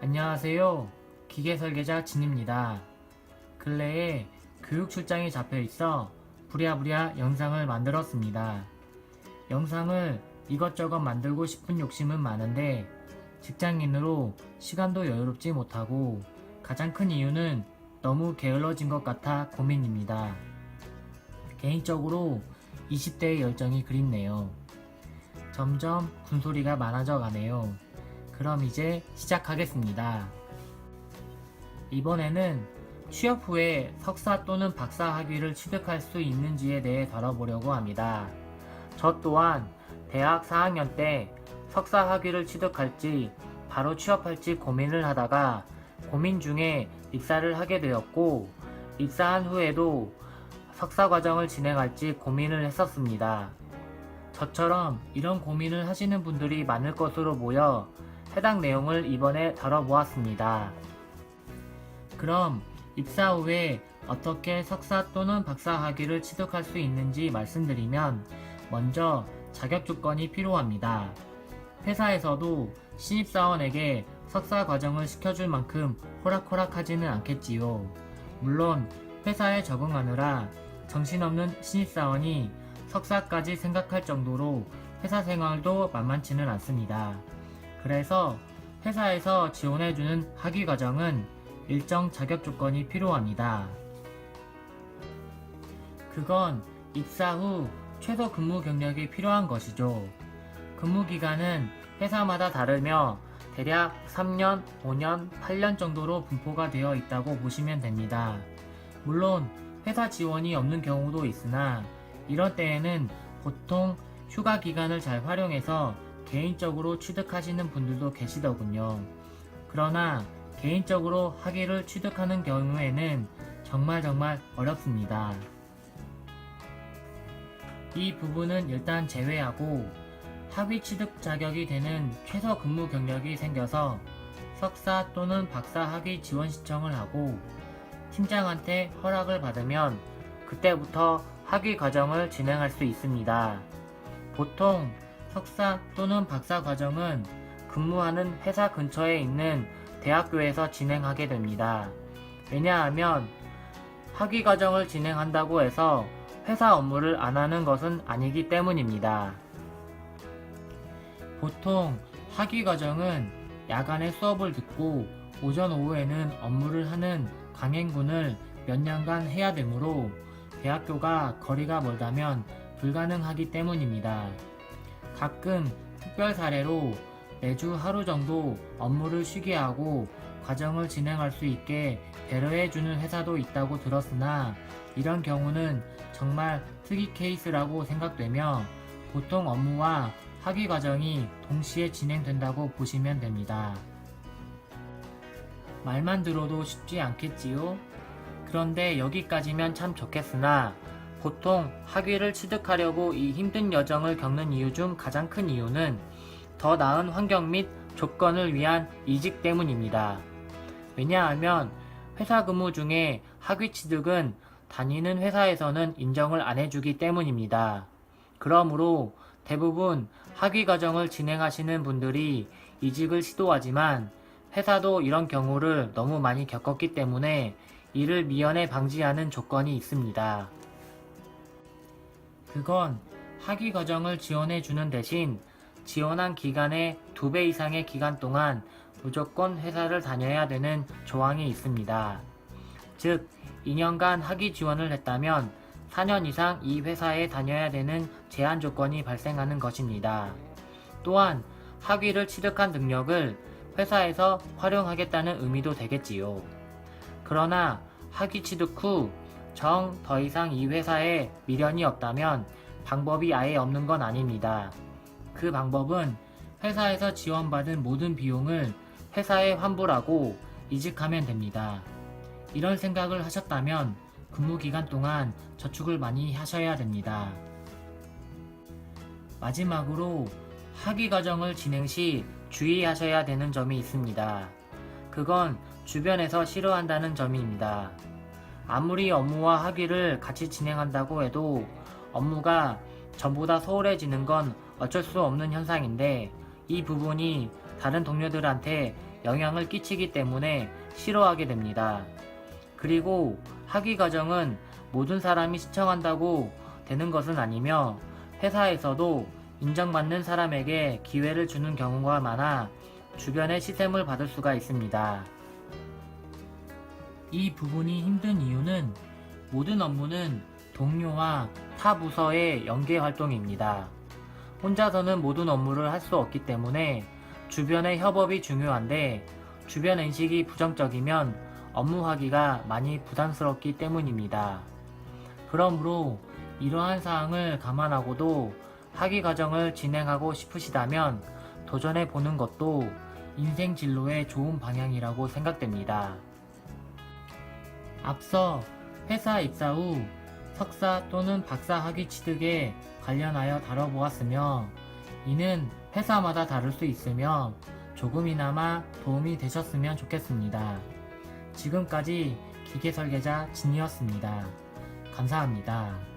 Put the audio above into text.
안녕하세요. 기계설계자 진입니다. 근래에 교육 출장이 잡혀 있어 부랴부랴 영상을 만들었습니다. 영상을 이것저것 만들고 싶은 욕심은 많은데 직장인으로 시간도 여유롭지 못하고 가장 큰 이유는 너무 게을러진 것 같아 고민입니다. 개인적으로 20대의 열정이 그립네요. 점점 군소리가 많아져 가네요. 그럼 이제 시작하겠습니다. 이번에는 취업 후에 석사 또는 박사 학위를 취득할 수 있는지에 대해 다뤄보려고 합니다. 저 또한 대학 4학년 때 석사 학위를 취득할지 바로 취업할지 고민을 하다가 고민 중에 입사를 하게 되었고, 입사한 후에도 석사 과정을 진행할지 고민을 했었습니다. 저처럼 이런 고민을 하시는 분들이 많을 것으로 보여 해당 내용을 이번에 다뤄보았습니다. 그럼 입사 후에 어떻게 석사 또는 박사 학위를 취득할 수 있는지 말씀드리면, 먼저 자격 조건이 필요합니다. 회사에서도 신입사원에게 석사 과정을 시켜줄 만큼 호락호락하지는 않겠지요. 물론 회사에 적응하느라 정신없는 신입사원이 석사까지 생각할 정도로 회사 생활도 만만치는 않습니다. 그래서 회사에서 지원해주는 학위 과정은 일정 자격 조건이 필요합니다. 그건 입사 후 최소 근무 경력이 필요한 것이죠. 근무 기간은 회사마다 다르며 대략 3년, 5년, 8년 정도로 분포가 되어 있다고 보시면 됩니다. 물론 회사 지원이 없는 경우도 있으나 이런 때에는 보통 휴가 기간을 잘 활용해서 개인적으로 취득하시는 분들도 계시더군요. 그러나 개인적으로 학위를 취득하는 경우에는 정말 어렵습니다. 이 부분은 일단 제외하고 학위 취득 자격이 되는 최소 근무 경력이 생겨서 석사 또는 박사 학위 지원 신청을 하고 팀장한테 허락을 받으면 그때부터 학위 과정을 진행할 수 있습니다. 보통 석사 또는 박사 과정은 근무하는 회사 근처에 있는 대학교에서 진행하게 됩니다. 왜냐하면 학위 과정을 진행한다고 해서 회사 업무를 안 하는 것은 아니기 때문입니다. 보통 학위 과정은 야간에 수업을 듣고 오전 오후에는 업무를 하는 강행군을 몇 년간 해야 되므로 대학교가 거리가 멀다면 불가능하기 때문입니다. 가끔 특별 사례로 매주 하루 정도 업무를 쉬게 하고 과정을 진행할 수 있게 배려해주는 회사도 있다고 들었으나 이런 경우는 정말 특이 케이스라고 생각되며 보통 업무와 학위 과정이 동시에 진행된다고 보시면 됩니다. 말만 들어도 쉽지 않겠지요? 그런데 여기까지면 참 좋겠으나 보통 학위를 취득하려고 이 힘든 여정을 겪는 이유 중 가장 큰 이유는 더 나은 환경 및 조건을 위한 이직 때문입니다. 왜냐하면 회사 근무 중에 학위 취득은 다니는 회사에서는 인정을 안 해주기 때문입니다. 그러므로 대부분 학위 과정을 진행하시는 분들이 이직을 시도하지만 회사도 이런 경우를 너무 많이 겪었기 때문에 이를 미연에 방지하는 조건이 있습니다. 그건 학위 과정을 지원해주는 대신 지원한 기간의 2배 이상의 기간 동안 무조건 회사를 다녀야 되는 조항이 있습니다. 즉 2년간 학위 지원을 했다면 4년 이상 이 회사에 다녀야 되는 제한 조건이 발생하는 것입니다. 또한 학위를 취득한 능력을 회사에서 활용하겠다는 의미도 되겠지요. 그러나 학위 취득 후 정 더 이상 이 회사에 미련이 없다면 방법이 아예 없는 건 아닙니다. 그 방법은 회사에서 지원받은 모든 비용을 회사에 환불하고 이직하면 됩니다. 이런 생각을 하셨다면 근무 기간 동안 저축을 많이 하셔야 됩니다. 마지막으로 학위 과정을 진행 시 주의하셔야 되는 점이 있습니다. 그건 주변에서 싫어한다는 점입니다. 아무리 업무와 학위를 같이 진행한다고 해도 업무가 전보다 소홀해지는 건 어쩔 수 없는 현상인데 이 부분이 다른 동료들한테 영향을 끼치기 때문에 싫어하게 됩니다. 그리고 학위 과정은 모든 사람이 신청한다고 되는 것은 아니며 회사에서도 인정받는 사람에게 기회를 주는 경우가 많아 주변의 시샘을 받을 수가 있습니다. 이 부분이 힘든 이유는 모든 업무는 동료와 타 부서의 연계 활동입니다. 혼자서는 모든 업무를 할 수 없기 때문에 주변의 협업이 중요한데 주변 인식이 부정적이면 업무하기가 많이 부담스럽기 때문입니다. 그러므로 이러한 사항을 감안하고도 학위 과정을 진행하고 싶으시다면 도전해 보는 것도 인생 진로의 좋은 방향이라고 생각됩니다. 앞서 회사 입사 후 석사 또는 박사 학위 취득에 관련하여 다뤄보았으며 이는 회사마다 다를 수 있으며 조금이나마 도움이 되셨으면 좋겠습니다. 지금까지 기계설계자 진이었습니다. 감사합니다.